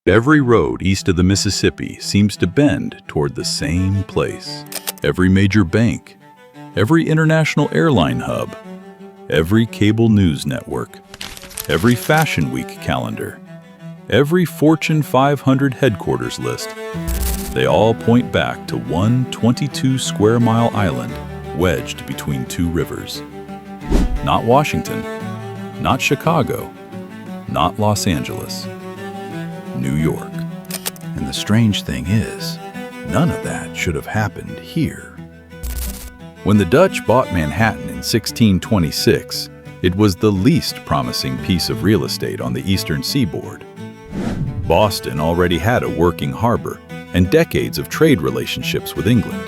Every road east of the Mississippi seems to bend toward the same place. Every major bank, every international airline hub, every cable news network, every Fashion Week calendar, every Fortune 500 headquarters list, they all point back to one 22-square-mile island wedged between two rivers. Not Washington, not Chicago, not Los Angeles, New York. And the strange thing is, none of that should have happened here. When the Dutch bought Manhattan in 1626, it was the least promising piece of real estate on the eastern seaboard. Boston already had a working harbor and decades of trade relationships with England.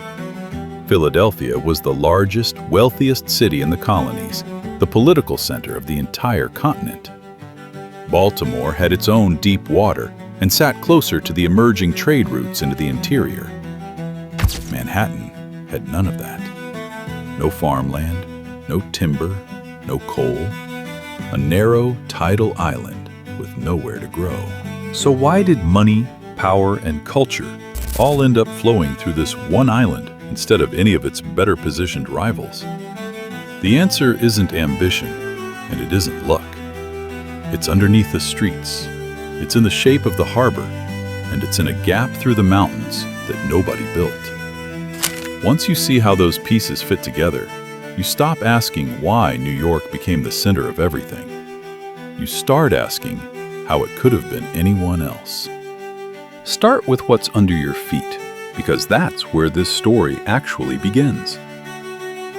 Philadelphia was the largest, wealthiest city in the colonies, the political center of the entire continent. Baltimore had its own deep water and sat closer to the emerging trade routes into the interior. Manhattan had none of that. No farmland, no timber, no coal. A narrow, tidal island with nowhere to grow. So why did money, power, and culture all end up flowing through this one island instead of any of its better-positioned rivals? The answer isn't ambition, and it isn't luck. It's underneath the streets, it's in the shape of the harbor, and it's in a gap through the mountains that nobody built. Once you see how those pieces fit together, you stop asking why New York became the center of everything. You start asking how it could have been anyone else. Start with what's under your feet, because that's where this story actually begins.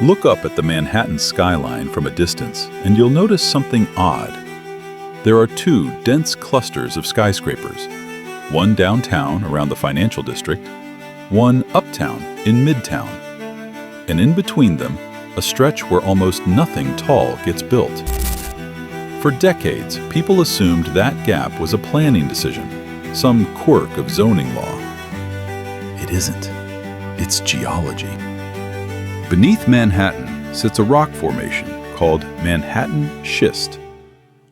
Look up at the Manhattan skyline from a distance, and you'll notice something odd. There are two dense clusters of skyscrapers, one downtown around the financial district, one uptown in Midtown, and in between them, a stretch where almost nothing tall gets built. For decades, people assumed that gap was a planning decision, some quirk of zoning law. It isn't. It's geology. Beneath Manhattan sits a rock formation called Manhattan Schist,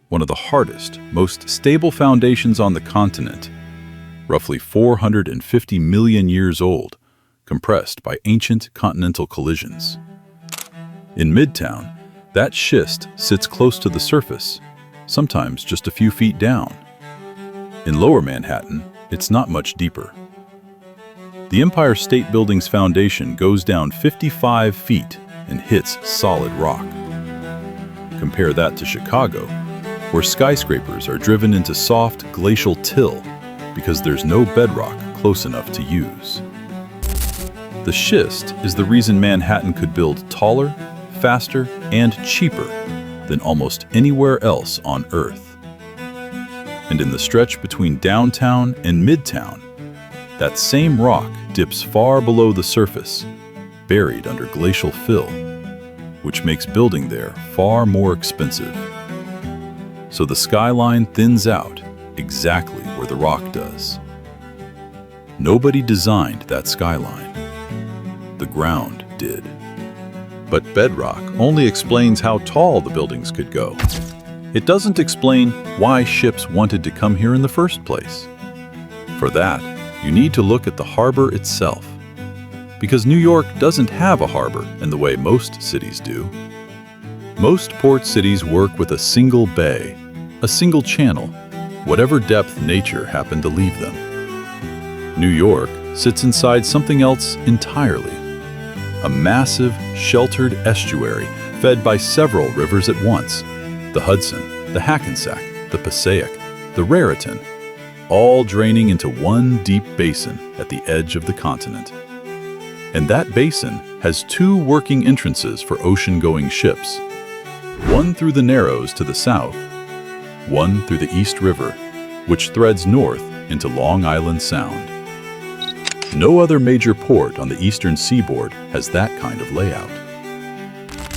one of the hardest, most stable foundations on the continent, roughly 450 million years old, compressed by ancient continental collisions. In Midtown, that schist sits close to the surface, sometimes just a few feet down. In Lower Manhattan, it's not much deeper. The Empire State Building's foundation goes down 55 feet and hits solid rock. Compare that to Chicago, where skyscrapers are driven into soft glacial till because there's no bedrock close enough to use. The schist is the reason Manhattan could build taller, faster, and cheaper than almost anywhere else on Earth. And in the stretch between downtown and midtown, that same rock dips far below the surface, buried under glacial fill, which makes building there far more expensive. So the skyline thins out exactly where the rock does. Nobody designed that skyline. The ground did. But bedrock only explains how tall the buildings could go. It doesn't explain why ships wanted to come here in the first place. For that, you need to look at the harbor itself. Because New York doesn't have a harbor in the way most cities do. Most port cities work with a single bay, a single channel, whatever depth nature happened to leave them. New York sits inside something else entirely. A massive, sheltered estuary fed by several rivers at once. The Hudson, the Hackensack, the Passaic, the Raritan, all draining into one deep basin at the edge of the continent. And that basin has two working entrances for ocean-going ships. One through the Narrows to the south, one through the East River, which threads north into Long Island Sound. No other major port on the eastern seaboard has that kind of layout.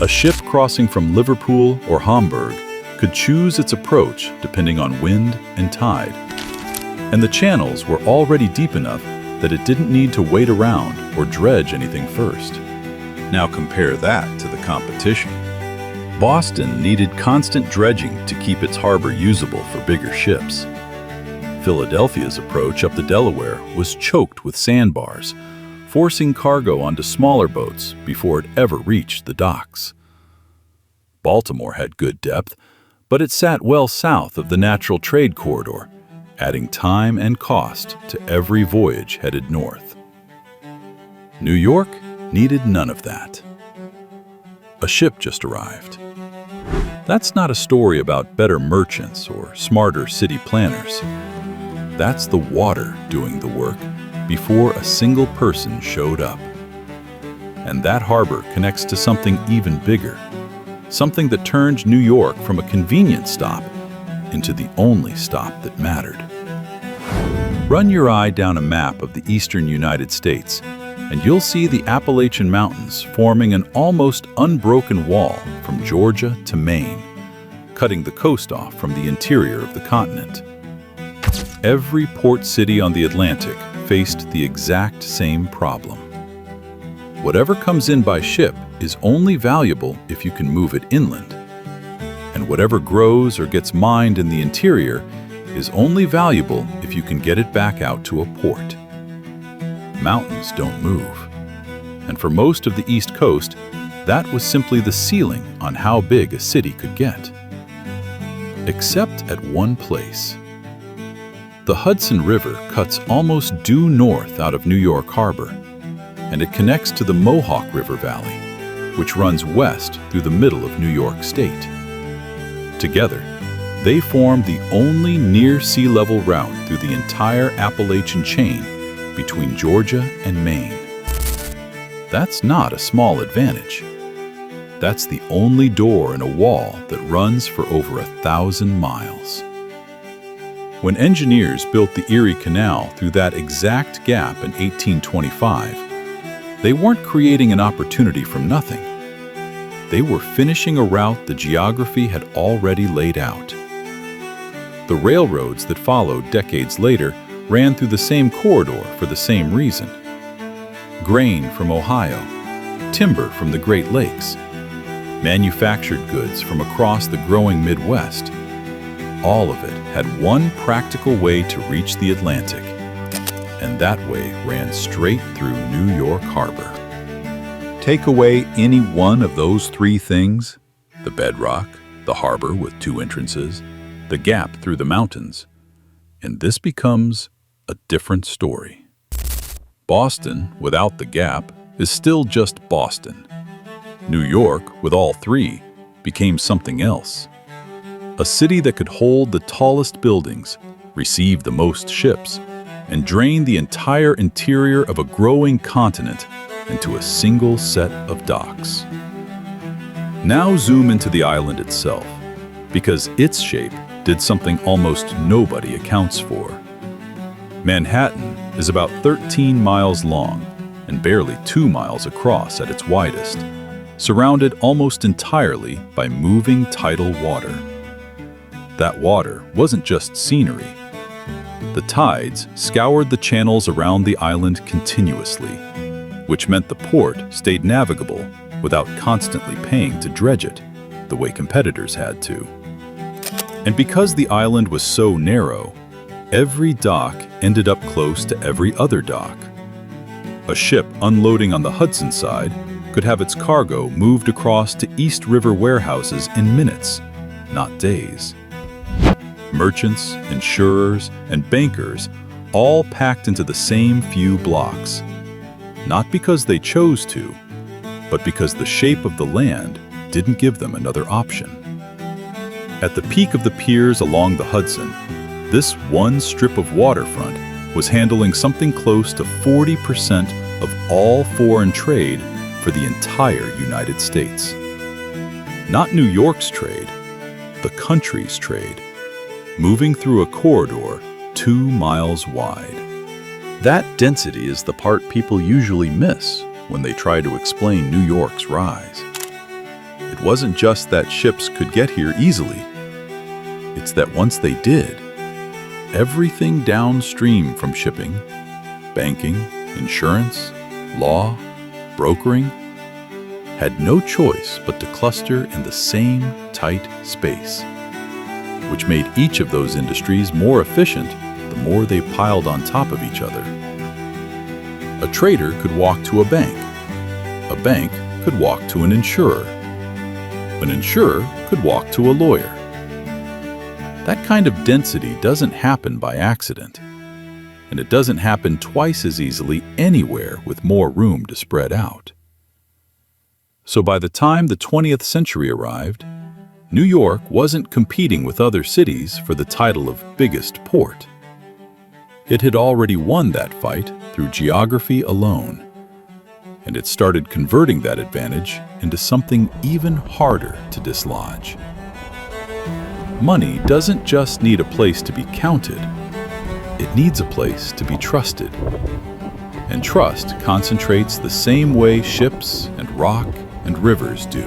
A ship crossing from Liverpool or Hamburg could choose its approach depending on wind and tide. And the channels were already deep enough that it didn't need to wait around or dredge anything first. Now compare that to the competition. Boston needed constant dredging to keep its harbor usable for bigger ships. Philadelphia's approach up the Delaware was choked with sandbars, forcing cargo onto smaller boats before it ever reached the docks. Baltimore had good depth, but it sat well south of the natural trade corridor, adding time and cost to every voyage headed north. New York needed none of that. A ship just arrived. That's not a story about better merchants or smarter city planners. That's the water doing the work before a single person showed up. And that harbor connects to something even bigger, something that turned New York from a convenient stop into the only stop that mattered. Run your eye down a map of the eastern United States, and you'll see the Appalachian Mountains forming an almost unbroken wall from Georgia to Maine, cutting the coast off from the interior of the continent. Every port city on the Atlantic faced the exact same problem. Whatever comes in by ship is only valuable if you can move it inland, and whatever grows or gets mined in the interior is only valuable if you can get it back out to a port. Mountains don't move, and for most of the East Coast, that was simply the ceiling on how big a city could get. Except at one place. The Hudson River cuts almost due north out of New York Harbor, and it connects to the Mohawk River Valley, which runs west through the middle of New York State. Together, they form the only near sea level route through the entire Appalachian chain between Georgia and Maine. That's not a small advantage. That's the only door in a wall that runs for over 1,000 miles. When engineers built the Erie Canal through that exact gap in 1825, they weren't creating an opportunity from nothing. They were finishing a route the geography had already laid out. The railroads that followed decades later ran through the same corridor for the same reason. Grain from Ohio, timber from the Great Lakes, manufactured goods from across the growing Midwest. All of it had one practical way to reach the Atlantic, and that way ran straight through New York Harbor. Take away any one of those three things, the bedrock, the harbor with two entrances, the gap through the mountains, and this becomes a different story. Boston, without the gap, is still just Boston. New York, with all three, became something else. A city that could hold the tallest buildings, receive the most ships, and drain the entire interior of a growing continent into a single set of docks. Now zoom into the island itself, because its shape did something almost nobody accounts for. Manhattan is about 13 miles long and barely 2 miles across at its widest, surrounded almost entirely by moving tidal water. That water wasn't just scenery. The tides scoured the channels around the island continuously, which meant the port stayed navigable without constantly paying to dredge it, the way competitors had to. And because the island was so narrow, every dock ended up close to every other dock. A ship unloading on the Hudson side could have its cargo moved across to East River warehouses in minutes, not days. Merchants, insurers, and bankers all packed into the same few blocks, not because they chose to, but because the shape of the land didn't give them another option. At the peak of the piers along the Hudson, this one strip of waterfront was handling something close to 40% of all foreign trade for the entire United States. Not New York's trade, the country's trade, moving through a corridor 2 miles wide. That density is the part people usually miss when they try to explain New York's rise. It wasn't just that ships could get here easily. It's that once they did, everything downstream from shipping, banking, insurance, law, brokering, had no choice but to cluster in the same tight space, which made each of those industries more efficient the the more they piled on top of each other. A trader could walk to a bank. A bank could walk to an insurer. An insurer could walk to a lawyer. That kind of density doesn't happen by accident, and it doesn't happen twice as easily anywhere with more room to spread out. So by the time the 20th century arrived, New York wasn't competing with other cities for the title of biggest port. It had already won that fight through geography alone, and it started converting that advantage into something even harder to dislodge. Money doesn't just need a place to be counted, it needs a place to be trusted. And trust concentrates the same way ships and rock and rivers do,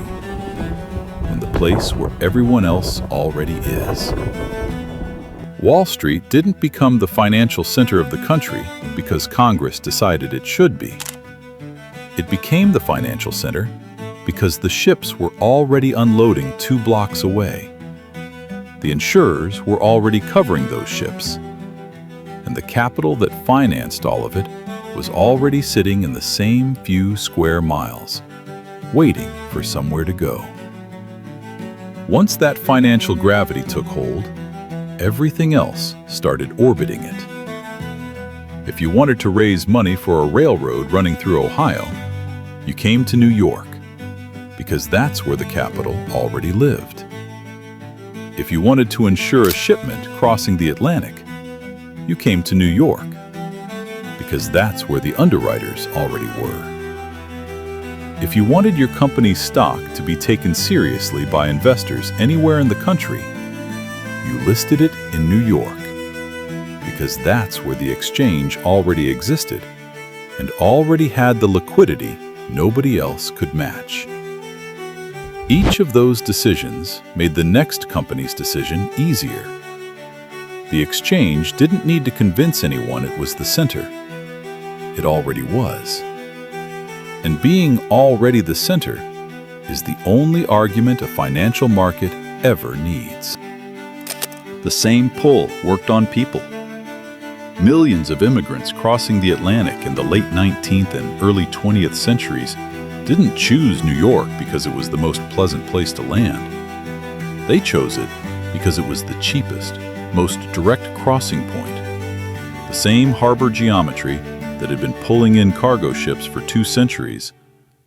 in the place where everyone else already is. Wall Street didn't become the financial center of the country because Congress decided it should be. It became the financial center because the ships were already unloading 2 blocks away. The insurers were already covering those ships, and the capital that financed all of it was already sitting in the same few square miles, waiting for somewhere to go. Once that financial gravity took hold, everything else started orbiting it. If you wanted to raise money for a railroad running through Ohio, you came to New York, because that's where the capital already lived. If you wanted to insure a shipment crossing the Atlantic, you came to New York, because that's where the underwriters already were. If you wanted your company's stock to be taken seriously by investors anywhere in the country, you listed it in New York, because that's where the exchange already existed and already had the liquidity nobody else could match. Each of those decisions made the next company's decision easier. The exchange didn't need to convince anyone it was the center. It already was. And being already the center is the only argument a financial market ever needs. The same pull worked on people. Millions of immigrants crossing the Atlantic in the late 19th and early 20th centuries didn't choose New York because it was the most pleasant place to land. They chose it because it was the cheapest, most direct crossing point. The same harbor geometry that had been pulling in cargo ships for 2 centuries,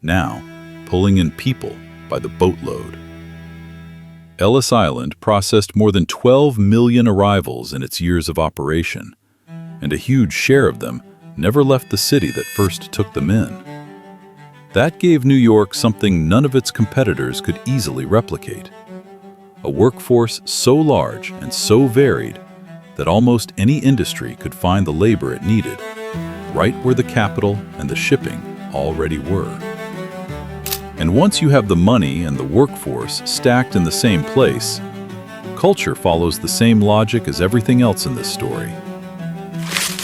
now pulling in people by the boatload. Ellis Island processed more than 12 million arrivals in its years of operation, and a huge share of them never left the city that first took them in. That gave New York something none of its competitors could easily replicate: a workforce so large and so varied that almost any industry could find the labor it needed, right where the capital and the shipping already were. And once you have the money and the workforce stacked in the same place, culture follows the same logic as everything else in this story.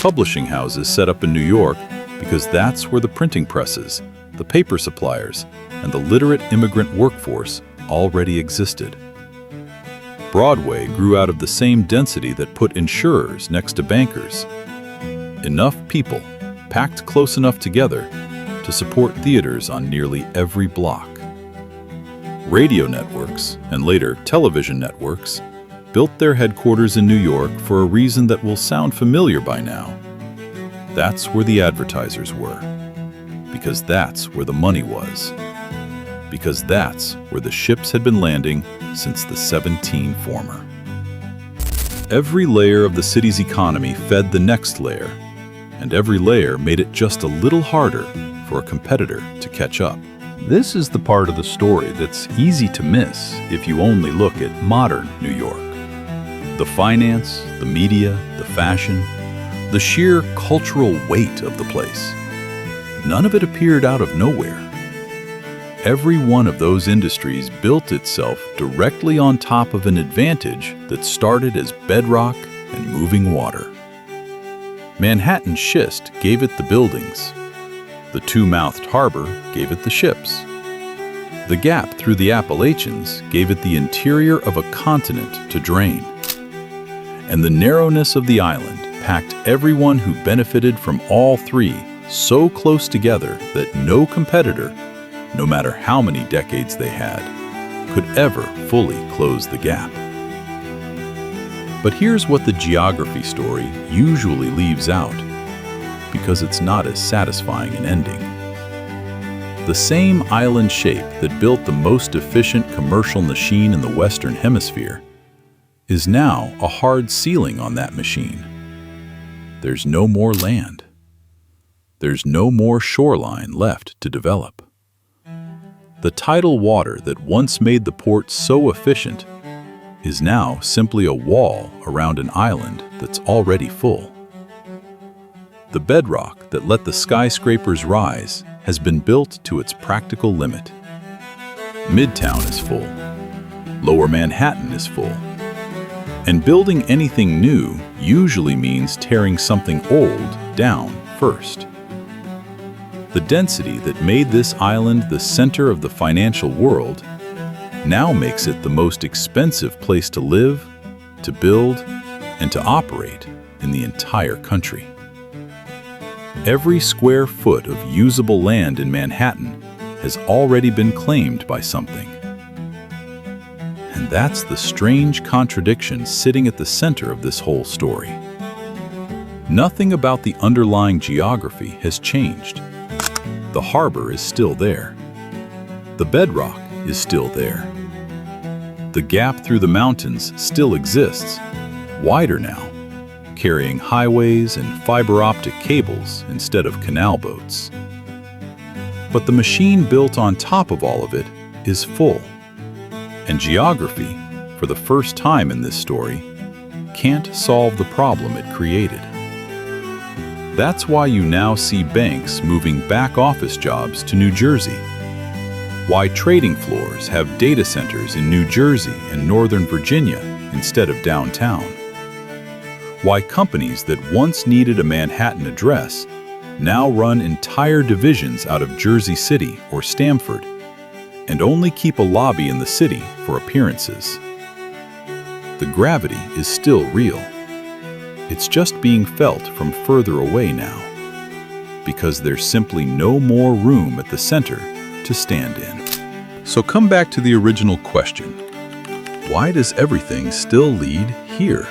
Publishing houses set up in New York because that's where the printing presses, the paper suppliers, and the literate immigrant workforce already existed. Broadway grew out of the same density that put insurers next to bankers. Enough people, packed close enough together, to support theaters on nearly every block. Radio networks, and later television networks, built their headquarters in New York for a reason that will sound familiar by now. That's where the advertisers were, because that's where the money was, because that's where the ships had been landing since the 17 former. Every layer of the city's economy fed the next layer, and every layer made it just a little harder for a competitor to catch up. This is the part of the story that's easy to miss if you only look at modern New York. The finance, the media, the fashion, the sheer cultural weight of the place. None of it appeared out of nowhere. Every one of those industries built itself directly on top of an advantage that started as bedrock and moving water. Manhattan schist gave it the buildings. The two-mouthed harbor gave it the ships. The gap through the Appalachians gave it the interior of a continent to drain. And the narrowness of the island packed everyone who benefited from all three so close together that no competitor, no matter how many decades they had, could ever fully close the gap. But here's what the geography story usually leaves out, because it's not as satisfying an ending. The same island shape that built the most efficient commercial machine in the Western Hemisphere is now a hard ceiling on that machine. There's no more land. There's no more shoreline left to develop. The tidal water that once made the port so efficient is now simply a wall around an island that's already full. The bedrock that let the skyscrapers rise has been built to its practical limit. Midtown is full. Lower Manhattan is full. And building anything new usually means tearing something old down first. The density that made this island the center of the financial world now makes it the most expensive place to live, to build, and to operate in the entire country. Every square foot of usable land in Manhattan has already been claimed by something. And that's the strange contradiction sitting at the center of this whole story. Nothing about the underlying geography has changed. The harbor is still there. The bedrock is still there. The gap through the mountains still exists, wider now, carrying highways and fiber optic cables instead of canal boats. But the machine built on top of all of it is full. And geography, for the first time in this story, can't solve the problem it created. That's why you now see banks moving back office jobs to New Jersey. Why trading floors have data centers in New Jersey and Northern Virginia instead of downtown. Why companies that once needed a Manhattan address now run entire divisions out of Jersey City or Stamford and only keep a lobby in the city for appearances. The gravity is still real. It's just being felt from further away now, because there's simply no more room at the center to stand in. So come back to the original question. Why does everything still lead here?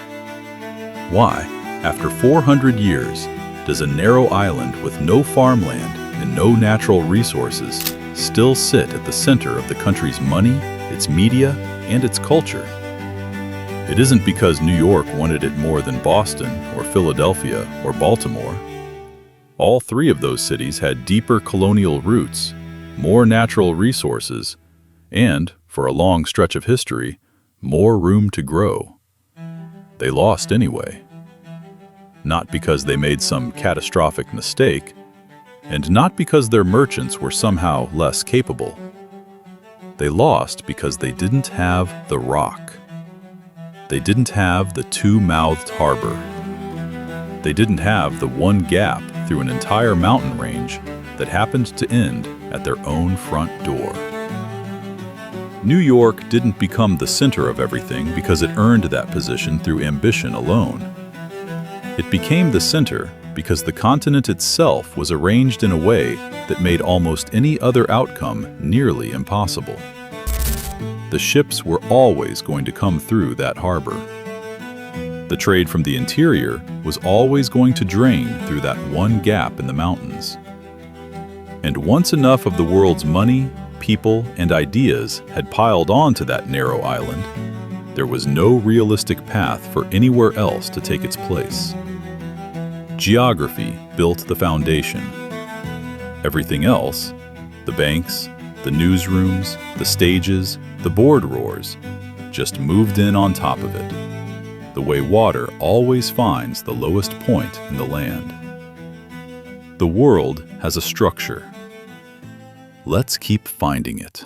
Why, after 400 years, does a narrow island with no farmland and no natural resources still sit at the center of the country's money, its media, and its culture? It isn't because New York wanted it more than Boston or Philadelphia or Baltimore. All three of those cities had deeper colonial roots, more natural resources, and, for a long stretch of history, more room to grow. They lost anyway. Not because they made some catastrophic mistake, and not because their merchants were somehow less capable. They lost because they didn't have the rock. They didn't have the two-mouthed harbor. They didn't have the one gap through an entire mountain range that happened to end at their own front door. New York didn't become the center of everything because it earned that position through ambition alone. It became the center because the continent itself was arranged in a way that made almost any other outcome nearly impossible. The ships were always going to come through that harbor. The trade from the interior was always going to drain through that one gap in the mountains. And once enough of the world's money, people, and ideas had piled onto that narrow island, there was no realistic path for anywhere else to take its place. Geography built the foundation. Everything else, the banks, the newsrooms, the stages, the board roars, just moved in on top of it, the way water always finds the lowest point in the land. The world has a structure. Let's keep finding it.